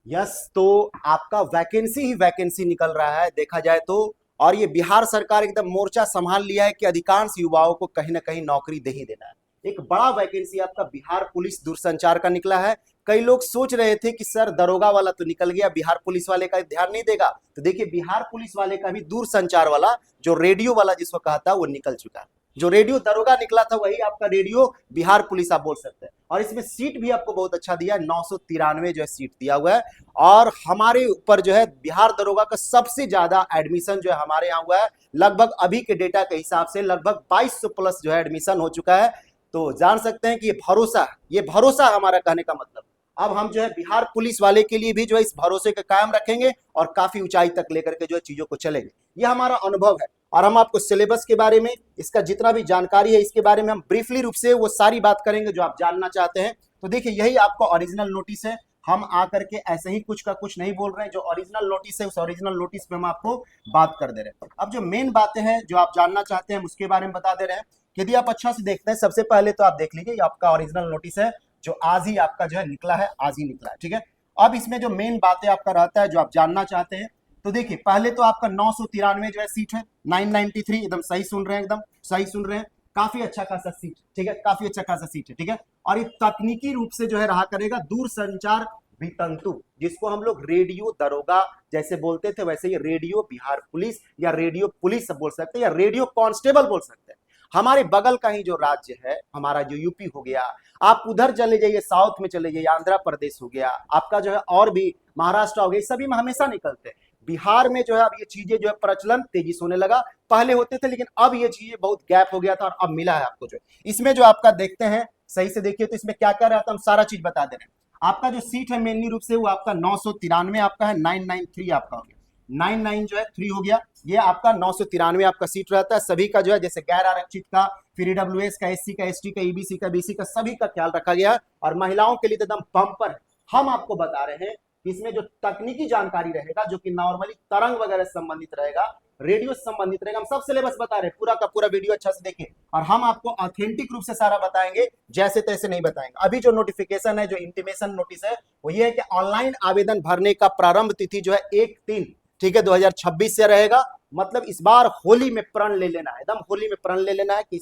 Yes, तो आपका vacancy ही vacancy निकल रहा है देखा जाए तो। और ये बिहार सरकार एकदम मोर्चा संभाल लिया है कि अधिकांश युवाओं को कहीं ना कहीं नौकरी दे ही देना है। एक बड़ा वैकेंसी आपका बिहार पुलिस दूरसंचार का निकला है। कई लोग सोच रहे थे कि सर दरोगा वाला तो निकल गया, बिहार पुलिस वाले का ध्यान नहीं देगा। तो देखिए बिहार पुलिस वाले का भी दूरसंचार वाला, जो रेडियो वाला जिसको कहा था, वो निकल चुका है। जो रेडियो दरोगा निकला था वही आपका रेडियो बिहार पुलिस आप बोल सकते हैं। और इसमें सीट भी आपको बहुत अच्छा दिया है, 993 जो है सीट दिया हुआ है। और हमारे ऊपर जो है बिहार दरोगा का सबसे ज्यादा एडमिशन जो है हमारे यहाँ हुआ है। लगभग अभी के डेटा के हिसाब से लगभग 2200 प्लस जो है एडमिशन हो चुका है। तो जान सकते हैं कि ये भरोसा हमारा कहने का मतलब। अब हम जो है बिहार पुलिस वाले के लिए भी जो है इस भरोसे का कायम रखेंगे और काफी ऊंचाई तक लेकर के जो है चीजों को चलेंगे। यह हमारा अनुभव है। और हम आपको सिलेबस के बारे में, इसका जितना भी जानकारी है इसके बारे में हम ब्रीफली रूप से वो सारी बात करेंगे जो आप जानना चाहते हैं। तो देखिए यही आपका ओरिजिनल नोटिस है। हम आकर के ऐसे ही कुछ का कुछ नहीं बोल रहे हैं। जो ओरिजिनल नोटिस है उस ओरिजिनल नोटिस पे हम आपको बात कर दे रहे हैं। अब जो मेन बातें हैं जो आप जानना चाहते हैं हम उसके बारे में बता दे रहे हैं। यदि आप अच्छा से देखते हैं, सबसे पहले तो आप देख लीजिए, ये आपका ओरिजिनल नोटिस है जो आज ही आपका जो है निकला है, आज ही निकला है, ठीक है। अब इसमें जो मेन बातें आपका रहता है जो आप जानना चाहते हैं, तो देखिए पहले तो आपका 993 जो है सीट है, 993, एकदम सही सुन रहे हैं, एकदम सही सुन रहे हैं। काफी अच्छा खासा सीट, ठीक है, काफी अच्छा खासा सीट है, ठीक है। और ये तकनीकी रूप से जो है रहा करेगा दूरसंचार वितंतु, जिसको हम लोग रेडियो दरोगा जैसे बोलते थे वैसे ही रेडियो बिहार पुलिस या रेडियो पुलिस बोल सकते हैं या रेडियो कांस्टेबल बोल सकते हैं। हमारे बगल का ही जो राज्य है हमारा, जो यूपी हो गया, आप उधर चले जाइए, साउथ में चले जाइए, आंध्र प्रदेश हो गया आपका जो है, और भी महाराष्ट्र हो गया, सभी में हमेशा निकलते हैं। बिहार में जो है अब ये चीजें जो है प्रचलन तेजी से होने लगा। पहले होते थे लेकिन अब ये चीजें बहुत गैप हो गया था और अब मिला है आपको। जो इसमें जो आपका देखते हैं, सही से देखिए तो इसमें क्या क्या रहता है हम सारा चीज बता दे रहे हैं। आपका जो सीट है मेनली रूप से वो आपका 993 आपका है, 993 आपका हो गया, 99 जो है 3 हो गया। ये आपका 993 आपका सीट रहता है। सभी का जो है जैसे गैर आरक्षित का, फिर ईडब्ल्यूएस का, एससी का, एसटी का, ईबीसी का, बीसी का, सभी का ख्याल रखा गया। और महिलाओं के लिए तो एकदम बम्पर है। हम आपको बता रहे हैं इसमें जो तकनीकी जानकारी रहेगा, जो कि नॉर्मली तरंग वगैरह संबंधित रहेगा, रेडियो से संबंधित रहेगा, हम सब सिलेबस बता रहे हैं। पूरा का पूरा वीडियो अच्छा से देखें और हम आपको ऑथेंटिक रूप से सारा बताएंगे, जैसे तैसे नहीं बताएंगे। अभी जो नोटिफिकेशन है, जो इंटीमेशन नोटिस है, वो ये है कि ऑनलाइन आवेदन भरने का प्रारंभ तिथि जो है 1/3, ठीक है, 2026 से रहेगा। मतलब इस बार होली में प्रण ले लेना है, एकदम होली में प्रण ले लेना है कि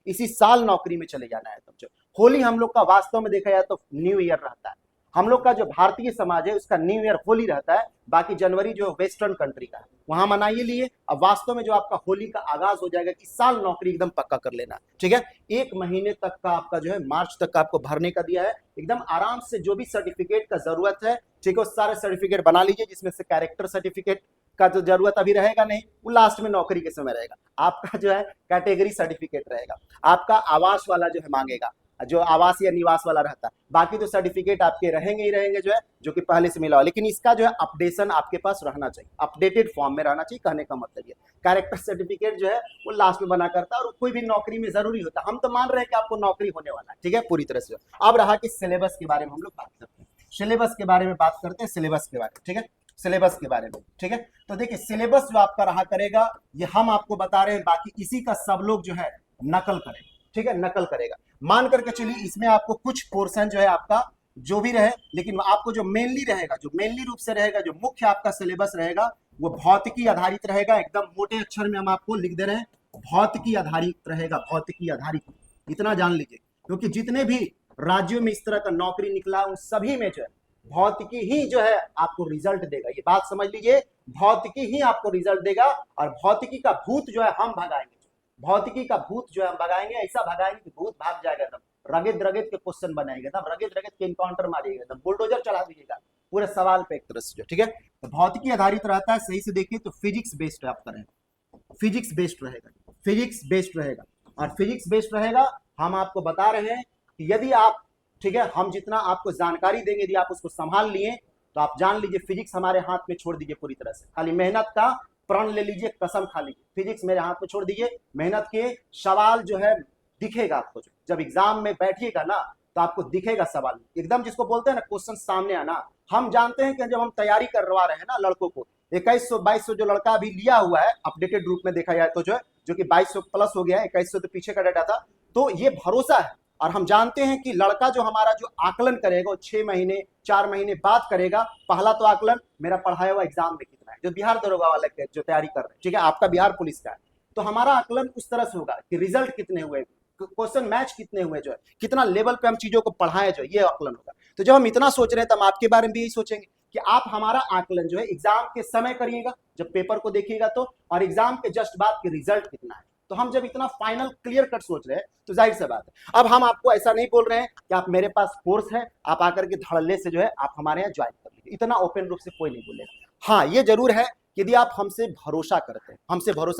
इसी साल नौकरी में चले जाना है। समझो होली हम लोग का वास्तव में देखा जाए तो न्यू ईयर रहता है। हम लोग का जो भारतीय समाज है उसका न्यू ईयर होली रहता है। बाकी जनवरी जो वेस्टर्न कंट्री का है वहां मनाइए लिए। अब वास्तव में जो आपका होली का आगाज हो जाएगा, इस साल नौकरी एकदम पक्का कर लेना, ठीक है। 1 महीने तक का आपका जो है, मार्च तक का आपको भरने का दिया है। एकदम आराम से जो भी सर्टिफिकेट का जरूरत है, ठीक है, वो सारे सर्टिफिकेट बना लीजिए। जिसमें से कैरेक्टर सर्टिफिकेट का जो जरूरत अभी रहेगा नहीं, वो लास्ट में नौकरी के समय रहेगा। आपका जो है कैटेगरी सर्टिफिकेट रहेगा। आपका आवास वाला जो है मांगेगा, जो आवास या निवास वाला रहता है। बाकी तो सर्टिफिकेट आपके रहेंगे ही रहेंगे जो है, जो कि पहले से मिला हो। लेकिन इसका जो है अपडेशन आपके पास रहना चाहिए, अपडेटेड फॉर्म में रहना चाहिए। कहने का मतलब ये कैरेक्टर सर्टिफिकेट जो है वो लास्ट में बना करता है और कोई भी नौकरी में जरूरी होता है। हम तो मान रहे हैं कि आपको नौकरी होने वाला है, ठीक है, पूरी तरह से। अब रहा कि सिलेबस के बारे में हम लोग बात करते हैं। सिलेबस के बारे में बात करते हैं, सिलेबस के बारे में, ठीक है, सिलेबस के बारे में, ठीक है। तो देखिए सिलेबस जो आपका रहा करेगा ये हम आपको बता रहे हैं, बाकी इसी का सब लोग जो है नकल करेगा, ठीक है, नकल करेगा। मान करके चलिए इसमें आपको कुछ पोर्शन जो है आपका जो भी रहे, लेकिन आपको जो मेनली रहेगा, जो मेनली रूप से रहेगा, जो मुख्य आपका सिलेबस रहेगा, वो भौतिकी आधारित रहेगा। एकदम मोटे अक्षर में हम आपको लिख दे रहे हैं, भौतिकी आधारित रहेगा, भौतिकी आधारित। इतना जान लीजिए, क्योंकि जितने भी राज्यों में इस तरह का नौकरी निकला उन सभी में जो है भौतिकी ही जो है आपको रिजल्ट देगा। ये बात समझ लीजिए, भौतिकी ही आपको रिजल्ट देगा। और भौतिकी का भूत जो है हम भगाएंगे, भौतिकी का भूत जो है हम भगाएंगे, ऐसा भगाएंगे कि भूत भाग जाएगा। एकदम रगेद रगेद के क्वेश्चन बनाएंगे, एकदम रगेद रगेद के इनकाउंटर मारिएगा, एकदम बुलडोजर चला दीजिएगा पूरे सवाल पे एक तरह से जो, ठीक है। तो भौतिकी आधारित रहता है। सही से देखिए तो फिजिक्स बेस्ड आपका रहेगा, फिजिक्स बेस्ड रहेगा, फिजिक्स बेस्ड रहेगा। और फिजिक्स बेस्ड रहेगा, हम आपको बता रहे हैं कि यदि आप, ठीक है, हम जितना आपको जानकारी देंगे, यदि आप उसको संभाल लिए तो आप जान लीजिए फिजिक्स हमारे हाथ में छोड़ दीजिए पूरी तरह से। खाली मेहनत का प्रण ले लीजिए, कसम खा लीजिए, फिजिक्स मेरे हाथ में छोड़ दीजिए। मेहनत के सवाल जो है दिखेगा आपको, जो जब एग्जाम में बैठिएगा ना तो आपको दिखेगा सवाल एकदम, जिसको बोलते हैं ना क्वेश्चन सामने आना। हम जानते हैं कि जब हम तैयारी करवा रहे हैं ना लड़कों को, 2100-2200 जो लड़का अभी लिया हुआ है अपडेटेड रूप में देखा जाए तो जो है, जो कि 2200 प्लस हो गया है, 2100 तो पीछे का डाटा था। तो ये भरोसा है और हम जानते हैं कि लड़का जो हमारा जो आकलन करेगा वो 6 महीने 4 महीने बाद करेगा। पहला तो आकलन मेरा पढ़ाया हुआ एग्जाम में कितना है, जो बिहार दरोगा वाले के जो तैयारी कर रहे हैं, ठीक है, आपका बिहार पुलिस का है, तो हमारा आकलन उस तरह से होगा कि रिजल्ट कितने हुए, क्वेश्चन मैच कितने हुए, जो है कितना लेवल पे हम चीजों को पढ़ाएं, जो ये आकलन होगा। तो जब हम इतना सोच रहे हैं तो हम आपके बारे में भी यही सोचेंगे कि आप हमारा आकलन जो है एग्जाम के समय करिएगा, जब पेपर को देखिएगा तो, और एग्जाम के जस्ट बाद के रिजल्ट कितना है। तो हम जब इतना फाइनल क्लियर कट सोच रहे हैं तो जाहिर सी बात है, अब हम आपको ऐसा नहीं बोल रहे हैं कि आप मेरे पास कोर्स है, आप आकर के धड़ल्ले से जो है आप हमारे यहाँ ज्वाइन कर लीजिए, इतना ओपन रूप से कोई नहीं बोलेगा। हाँ, ये जरूर है यदि आप हमसे भरोसा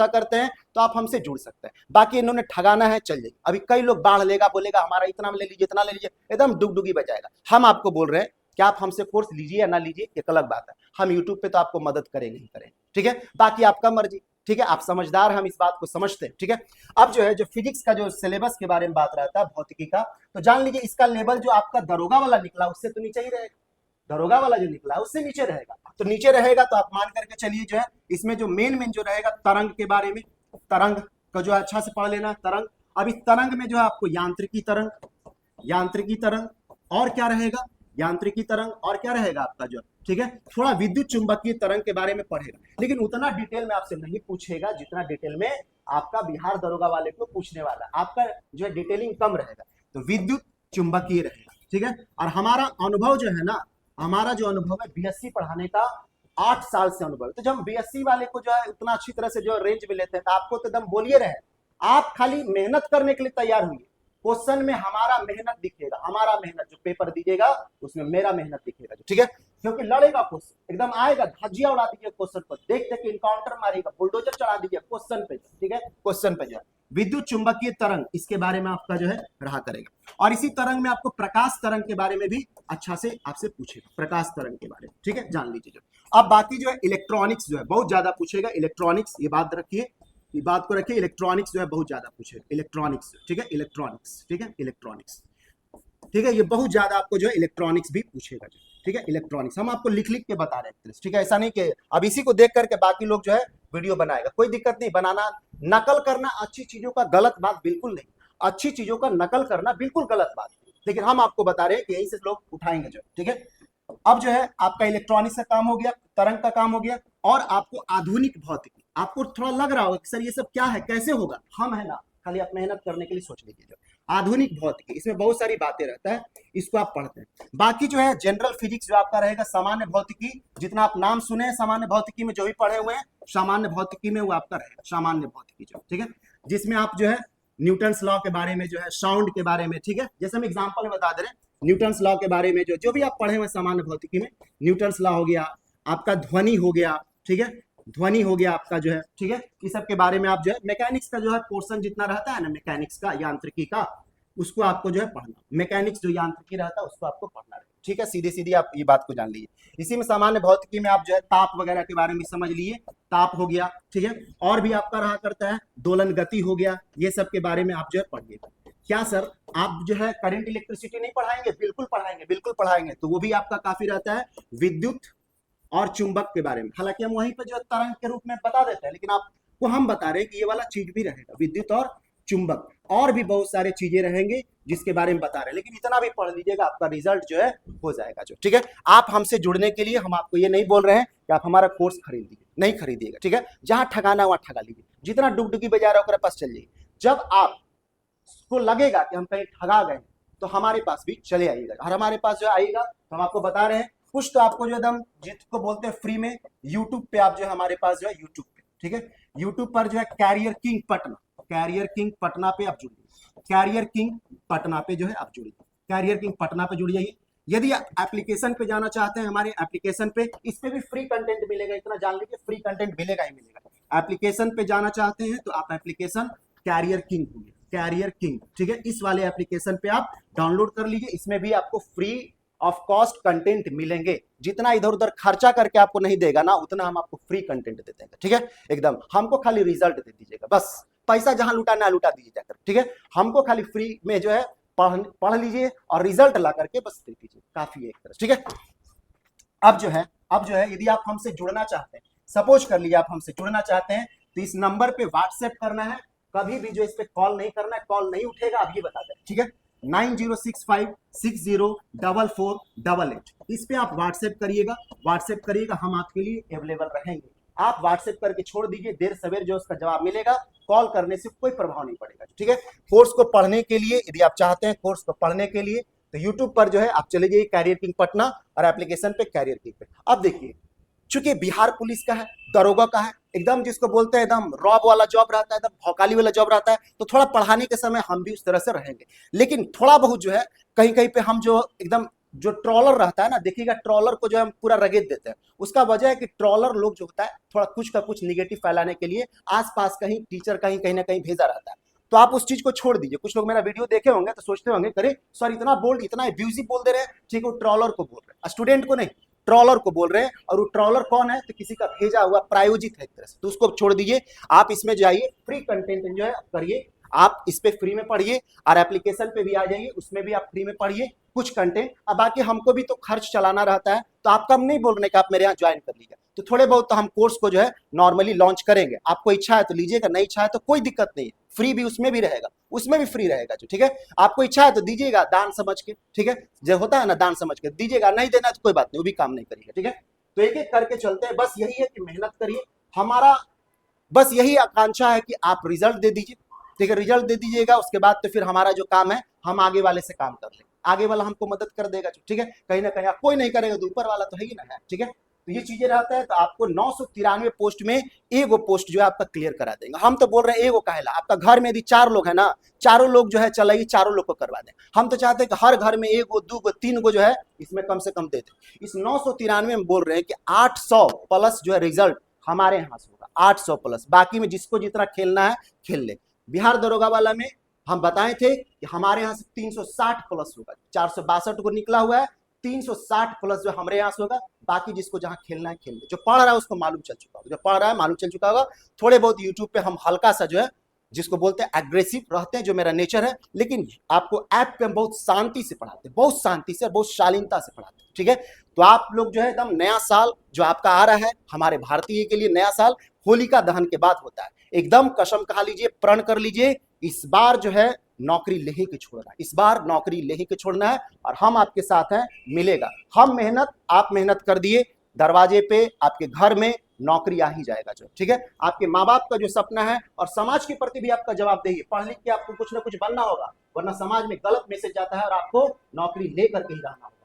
करते हैं तो आप हमसे जुड़ सकते हैं। बाकी इन्होंने ठगाना है, चल जाइए। अभी कई लोग बाढ़ लेगा, बोलेगा हमारा इतना ले लीजिए, इतना ले लीजिए, एकदम डुगडुगी बजाएगा। हम आपको बोल रहे हैं कि आप हमसे कोर्स लीजिए या ना लीजिए, ये अलग बात है, हम यूट्यूब पे तो आपको मदद करेंगे ही करेंगे, ठीक है, बाकी आपका मर्जी, ठीक है, आप समझदार, हम इस बात को समझते हैं, ठीक है। अब जो है जो फिजिक्स का जो सिलेबस के बारे में बात रहता है, भौतिकी का, तो जान लीजिए इसका लेवल जो आपका दरोगा वाला निकला उससे तो नीचे ही रहेगा, दरोगा वाला जो निकला उससे नीचे रहेगा, तो नीचे रहेगा तो आप मान करके चलिए जो है इसमें जो मेन जो रहेगा तरंग के बारे में, तरंग का जो अच्छा से पढ़ लेना तरंग। अब इस तरंग में जो है आपको यांत्रिकी तरंग और क्या रहेगा, यांत्रिकी तरंग और क्या रहेगा आपका जो, ठीक है, थोड़ा विद्युत चुंबकीय तरंग के बारे में पढ़ेगा, लेकिन उतना डिटेल में आपसे नहीं पूछेगा जितना डिटेल में आपका बिहार दरोगा वाले को पूछने वाला, आपका जो है डिटेलिंग कम रहेगा, तो विद्युत चुंबकीय रहेगा, ठीक है। और हमारा अनुभव जो है ना, हमारा जो अनुभव है बीएससी पढ़ाने का 8 साल से अनुभव, तो जब हम बीएससी वाले को जो है उतना अच्छी तरह से जो रेंज में लेते हैं तो आपको तो एकदम बोलिए रहे, आप खाली मेहनत करने के लिए तैयार हुई, क्वेश्चन में हमारा मेहनत दिखेगा, हमारा मेहनत जो पेपर दीजिएगा उसमें मेरा मेहनत दिखेगा, ठीक है, क्योंकि लड़ेगा क्वेश्चन, एकदम आएगा, धज्जिया उड़ा दीजिए क्वेश्चन पर, देख देख इनकाउंटर मारेगा, बुलडोजर चढ़ा दीजिए क्वेश्चन पे, ठीक है, क्वेश्चन पे जो है विद्युत चुंबकीय तरंग, इसके बारे में आपका जो है रहा करेगा। और इसी तरंग में आपको प्रकाश तरंग के बारे में भी अच्छा से आपसे पूछेगा, प्रकाश तरंग के बारे में, ठीक है, जान लीजिए जो। अब बाकी जो है इलेक्ट्रॉनिक्स जो है बहुत ज्यादा पूछेगा, इलेक्ट्रॉनिक्स, ये बात रखिए, ये बात को रखिए, इलेक्ट्रॉनिक्स जो है बहुत ज्यादा पूछेगा, इलेक्ट्रॉनिक्स, ठीक है, इलेक्ट्रॉनिक्स, ठीक है, इलेक्ट्रॉनिक्स, ठीक है, ये बहुत ज्यादा आपको जो है इलेक्ट्रॉनिक्स भी पूछेगा, ठीक है, इलेक्ट्रॉनिक्स हम आपको लिख लिख के बता रहे हैं, ठीक है, ऐसा नहीं कि अब इसी को देख करके बाकी लोग जो है वीडियो बनाएगा, कोई दिक्कत नहीं, बनाना, नकल करना अच्छी चीजों का गलत बात बिल्कुल नहीं, अच्छी चीजों का नकल करना बिल्कुल गलत बात, लेकिन हम आपको बता रहे हैं कि यहीं से लोग उठाएंगे जो, ठीक है। अब जो है आपका इलेक्ट्रॉनिक्स का काम हो गया, तरंग का काम हो गया, और आपको आधुनिक भौतिकी, आपको थोड़ा लग रहा होगा कि सर ये सब क्या है, कैसे होगा, हम है ना, खाली आप मेहनत करने के लिए सोच लीजिए। आधुनिक भौतिकी, इसमें बहुत सारी बातें रहता है, इसको आप पढ़ते हैं। बाकी जो है जनरल फिजिक्स जो आपका रहेगा, सामान्य भौतिकी, जितना आप नाम सुने हैं सामान्य भौतिकी में जो भी पढ़े हुए हैं, सामान्य भौतिकी में वो आपका रहेगा, सामान्य भौतिकी जो, ठीक है, जिसमें आप जो है न्यूटन्स लॉ के बारे में जो है, साउंड के बारे में, ठीक है, जैसे हम एग्जाम्पल में बता दे रहे हैं, न्यूटन्स लॉ के बारे में जो भी आप पढ़े हुए सामान्य भौतिकी में, न्यूटन्स लॉ हो गया, आपका ध्वनि हो गया, ठीक है, ध्वनि हो गया आपका जो है, ठीक है, इस सब के बारे में आप जो है मैकेनिक्स का जो है पोर्शन जितना रहता है ना, मैकेनिक्स का, यांत्रिकी का, उसको आपको जो है पढ़ना, मैकेनिक्स जो यांत्रिकी रहता है उसको आपको पढ़ना है, ठीक है, सीधी सीधी आप ये बात को जान लीजिए। इसी में सामान्य भौतिकी में आप जो है ताप वगैरह के बारे में समझ लिए, ताप हो गया, ठीक है, और भी आपका रहा करता है दोलन गति हो गया, ये सब के बारे में आप जो है पढ़िए। क्या सर आप जो है करंट इलेक्ट्रिसिटी नहीं पढ़ाएंगे, बिल्कुल पढ़ाएंगे, बिल्कुल पढ़ाएंगे, तो वो भी आपका काफी रहता है विद्युत और चुंबक के बारे में, हालांकि हम वहीं पर जो तरंग के रूप में बता देते हैं, लेकिन आपको हम बता रहे हैं कि ये वाला चीज भी रहेगा, विद्युत और चुंबक, और भी बहुत सारे चीजें रहेंगे जिसके बारे में बता रहे हैं, लेकिन इतना भी पढ़ लीजिएगा आपका रिजल्ट जो है हो जाएगा जो, ठीक है। आप हमसे जुड़ने के लिए हम आपको ये नहीं बोल रहे हैं कि आप हमारा कोर्स खरीद लीजिए, नहीं खरीदिएगा, ठीक है, जहां ठगाना वहां ठगा लीजिए, जितना डुगडुगी बजा रहा है पास चल जाइए, जब आपको लगेगा कि हम कहीं ठगा गए तो हमारे पास भी चले आइएगा, और हमारे पास जो आइएगा तो हम आपको बता रहे हैं कुछ तो आपको जो एकदम जिसको बोलते हैं फ्री में, यूट्यूब पे आप जो है हमारे पास जो है यूट्यूब पे, ठीक है, यूट्यूब पर जो है career king Patna, career king Patna पे आप जुड़िए, कैरियर किंग पटना पे जो है आप जुड़िए, कैरियर किंग पटना पे जुड़ जाइए। यदि आप एप्लीकेशन पे जाना चाहते हैं, हमारे एप्लीकेशन पे, इस पे भी फ्री कंटेंट मिलेगा, इतना जान लीजिए, फ्री कंटेंट मिलेगा ही मिलेगा। एप्लीकेशन पे जाना चाहते हैं तो आप एप्लीकेशन कैरियर किंग होंगे, कैरियर किंग, ठीक है, इस वाले एप्लीकेशन पे आप डाउनलोड कर लीजिए, इसमें भी आपको फ्री ऑफ कॉस्ट कंटेंट मिलेंगे, जितना इधर उधर खर्चा करके आपको नहीं देगा ना, उतना हम आपको फ्री कंटेंट दे देंगे, ठीक है, एकदम, हमको खाली रिजल्ट दे दीजिएगा, बस पैसा जहां लुटाना है लुटा दीजिए जाकर, ठीक है, हमको खाली फ्री में जो है पढ़ लीजिए और रिजल्ट ला करके बस दे दीजिए, काफी है एक तरह, ठीक है। अब जो है यदि आप हमसे जुड़ना चाहते हैं, सपोज कर लीजिए आप हमसे जुड़ना चाहते हैं, तो इस नंबर पे व्हाट्सएप करना है, कभी भी जो इस पे कॉल नहीं करना है, कॉल नहीं उठेगा, आप ये बता दें, ठीक है, 9065604488। इस पे आप व्हाट्सएप करिएगा, हम आपके लिए अवेलेबल रहेंगे। आप व्हाट्सएप करके छोड़ दीजिए, देर सवेर जो उसका जवाब मिलेगा, कॉल करने से कोई प्रभाव नहीं पड़ेगा, ठीक है। कोर्स को पढ़ने के लिए यदि आप चाहते हैं कोर्स को पढ़ने के लिए तो यूट्यूब पर जो है आप चले जाइए कैरियर किंग पटना और एप्लीकेशन पे कैरियर किंग पे। अब देखिए, चूंकि बिहार पुलिस का है, दरोगा का है, एकदम जिसको बोलते हैं एकदम रॉब वाला जॉब रहता है, एकदम भौकाली वाला जॉब रहता है, तो थोड़ा पढ़ाने के समय हम भी उस तरह से रहेंगे। लेकिन थोड़ा बहुत जो है कहीं कहीं पे हम जो एकदम जो ट्रॉलर रहता है ना, देखिएगा ट्रॉलर को जो है हम पूरा रगेद देते हैं। उसका वजह है कि ट्रॉलर लोग जो होता है थोड़ा कुछ का कुछ निगेटिव फैलाने के लिए आसपास कहीं टीचर कहीं ना कहीं भेजा रहता है। तो आप उस चीज को छोड़ दीजिए। कुछ लोग मेरा वीडियो देखे होंगे तो सोचते होंगे करे सर इतना बोल्ड इतना एब्यूजिव बोल दे रहे हैं, ठीक है वो ट्रॉलर को बोल रहे हैं, स्टूडेंट को नहीं, ट्रॉलर को बोल रहे हैं। और वो ट्रॉलर कौन है? तो किसी का भेजा हुआ प्रायोजित है एक तरह से, तो उसको छोड़ दीजिए। आप इसमें जाइए, फ्री कंटेंट जो है करिए, आप इस पे फ्री में पढ़िए और एप्लीकेशन पे भी आ जाइए, उसमें भी आप फ्री में पढ़िए कुछ कंटेंट। अब बाकी हमको भी तो खर्च चलाना रहता है, तो आपका हम नहीं बोल रहे कि आप मेरे यहाँ ज्वाइन कर लीजिए, तो थोड़े बहुत तो हम कोर्स को जो है नॉर्मली लॉन्च करेंगे। आपको इच्छा है तो लीजिएगा, नहीं इच्छा है तो कोई दिक्कत नहीं है, फ्री भी उसमें भी रहेगा, उसमें भी फ्री रहेगा जो, ठीक है। आपको इच्छा है तो दीजिएगा दान समझ के, ठीक है, जो होता है ना दान समझ के दीजिएगा, नहीं देना तो कोई बात नहीं, वो भी काम नहीं करेगा, ठीक है। तो एक एक करके चलते हैं, बस यही है कि मेहनत करिए, हमारा बस यही आकांक्षा है कि आप रिजल्ट दे दीजिए, ठीक है। रिजल्ट दे दीजिएगा, उसके बाद तो फिर हमारा जो काम है हम आगे वाले से काम कर लेंगे, आगे वाला हमको मदद कर देगा, ठीक है। कहीं ना कहीं कोई नहीं करेगा तो ऊपर वाला तो है ही ना, ठीक है। तो ये चीजें रहता है। तो आपको 993 पोस्ट में एगो पोस्ट जो है आपका क्लियर करा देंगे। हम तो बोल रहे हैं एगो काहेला, आपका घर में यदि 4 लोग है ना, चारों लोग जो है चलाइए, चारों लोग को करवा दें। हम तो चाहते हैं कि हर घर में एगो 2 गो 3 गो जो है इसमें कम से कम दे दें। इस 993 में बोल रहे हैं कि 800 प्लस जो है रिजल्ट हमारे यहाँ से होगा, 800 प्लस। बाकी में जिसको जितना खेलना है खेल ले। बिहार दरोगा वाला में हम बताए थे कि हमारे यहाँ से 360 प्लस होगा, 462 को निकला हुआ है, 360 प्लस जो हमारे यहाँ से होगा। बाकी जिसको जहां खेलना है खेल ले, जो पढ़ रहा है उसको मालूम चल चुका होगा, जो पढ़ रहा है मालूम चल चुका होगा। थोड़े बहुत यूट्यूब पे हम हल्का सा जो है जिसको बोलते हैं एग्रेसिव रहते हैं, जो मेरा नेचर है, लेकिन आपको ऐप पे हम बहुत शांति से पढ़ाते हैं, बहुत शांति से, बहुत शालीनता से पढ़ाते हैं, ठीक है। तो आप लोग जो है एकदम नया साल जो आपका आ रहा है, हमारे भारतीय के लिए नया साल होलिका दहन के बाद होता है। एकदम कसम खा लीजिए, प्रण कर लीजिए, इस बार जो है नौकरी ले ही के छोड़ना है, इस बार नौकरी ले ही के छोड़ना है, और हम आपके साथ हैं, मिलेगा। हम मेहनत, आप मेहनत कर दिए, दरवाजे पे आपके घर में नौकरी आ ही जाएगा जो, ठीक है। आपके माँ बाप का जो सपना है और समाज के प्रति भी आपका जवाब देंगे, पढ़ लिख के आपको कुछ ना कुछ बनना होगा, वरना समाज में गलत मैसेज जाता है और आपको नौकरी लेकर के ही रहना होगा।